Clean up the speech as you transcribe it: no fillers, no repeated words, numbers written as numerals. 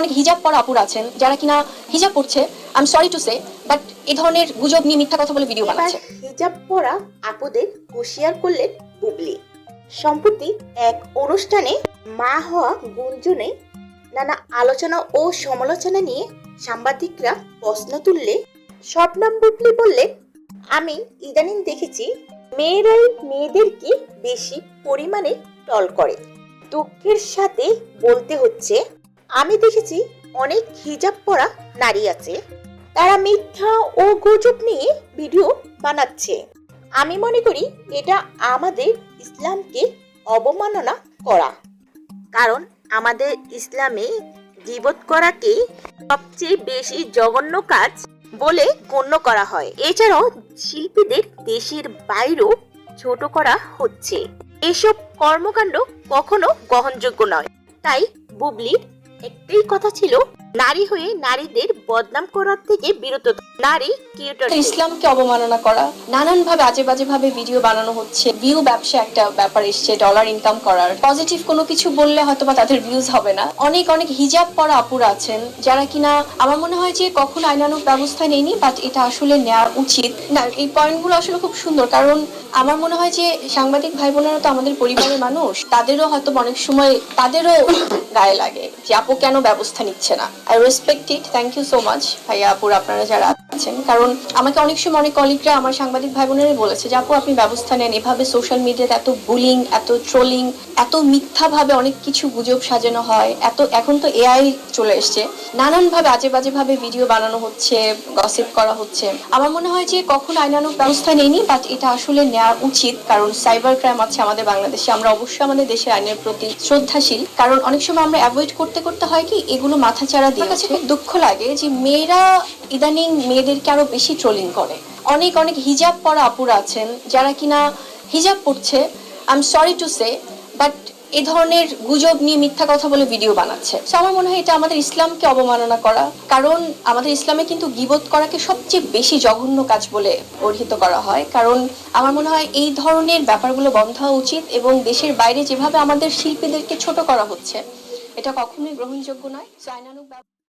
অনেক হিজাব পরা আপুরা আছেন যারা কিনা হিজাব পড়ছে, I am sorry to say, but এই ধরনের গুজব নিয়ে মিথ্যা কথা বলে ভিডিও বানাচ্ছে। হিজাব পরা আপুদের হুঁশিয়ার করলেন বুবলি। সম্প্রতি এক অনুষ্ঠানে মা হওয়া গুঞ্জনে নানা আলোচনা ও সমালোচনা নিয়ে সাংবাদিকরা প্রশ্ন তুললে শবনম বুবলি বললেন, আমি ইদানিং দেখেছি মেয়েরাই মেয়েদেরকে বেশি পরিমাণে টল করে। দুঃখের সাথে বলতে হচ্ছে, আমি দেখেছি অনেক হিজাব পরা নারী আছে, তারা মিথ্যা ও গুজব নিয়ে ভিডিও বানাচ্ছে। আমি মনে করি এটা আমাদের ইসলামকে অবমাননা করা, কারণ আমাদের ইসলামে গীবত করাকে সবচেয়ে বেশি জঘন্য কাজ বলে গণ্য করা হয়। এছাড়াও শিল্পীদের দেশের বাইরেও ছোট করা হচ্ছে। এসব কর্মকাণ্ড কখনো গ্রহণযোগ্য নয়। তাই বুবলির একটাই কথা ছিল, নারী হয়ে নারীদের বদনাম করার থেকে বিরত। নারী ক্রিয়েটর ইসলামকে অবমাননা করা, নানান ভাবে আজে বাজে ভাবে ভিডিও বানানো হচ্ছে। ভিউ ব্যবসা একটা ব্যাপার এসছে, ডলার ইনকাম করার। পজিটিভ কোনো কিছু বললে হয়তো বা তাদের ভিউজ হবে না। অনেক হিজাব পরা আপুরা আছেন যারা কিনা আমার মনে হয় যে কখনো আইনানুগ ব্যবস্থা নেয়নি, বাট এটা আসলে নেওয়া উচিত না। এই পয়েন্টগুলো আসলে খুব সুন্দর, কারণ আমার মনে হয় যে সাংবাদিক ভাই বোনেরা তো আমাদের পরিবারের মানুষ, তাদেরও হয়তো অনেক সময় তাদেরও গায়ে লাগে যে আপু কেন ব্যবস্থা নিচ্ছে না। I respect it, thank you so much ভাইয়া আপুর আপনারা যারা আছেন, কারণ আমাকে অনেক সময় অনেক কলিগরা আমার সাংবাদিক ভাই বোনেরাই বলেছে যে আপু আপনি ব্যবস্থা নেন। এভাবে সোশ্যাল মিডিয়াতে এত বুলিং, এত ট্রোলিং, এত মিথ্যা ভাবে অনেক কিছু গুজব সাজানো হয়। এখন তো এআই চলে এসছে, নানান ভাবে আজে বাজে ভাবে ভিডিও বানানো হচ্ছে, গসিপ করা হচ্ছে। আমার মনে হয় যে কখনো আইনানুগ ব্যবস্থা নেয়নি, বাট এটা আসলে নেওয়া উচিত, কারণ সাইবার ক্রাইম আছে আমাদের বাংলাদেশে। আমরা অবশ্যই আমাদের দেশের আইনের প্রতি শ্রদ্ধাশীল, কারণ অনেক সময় আমরা অ্যাভয়েড করতে করতে হয় কি এগুলো মাথাচাড়া দিয়ে। কাছে খুব দুঃখ লাগে যে মেয়েরা ইদানিং মেয়েদেরকে আরো বেশি ট্রোলিং করে। অনেক হিজাব পরা আপুরা আছেন যারা কিনা হিজাব পড়ছে, I am sorry to say, but এই ধরনের গুজব নিয়ে মিথ্যা কথা বলে ভিডিও বানাচ্ছে। তো আমার মনে হয় এটা আমাদের ইসলামকে অবমাননা করা, কারণ আমাদের ইসলামে কিন্তু গীবত করাকে সবচেয়ে বেশি জঘন্য কাজ বলে অভিহিত করা হয়। কারণ আমার মনে হয় এই ধরনের ব্যাপারগুলো বন্ধ হওয়া উচিত, এবং দেশের বাইরে যেভাবে আমাদের শিল্পীদেরকে ছোট করা হচ্ছে এটা কখনোই গ্রহণযোগ্য নয়।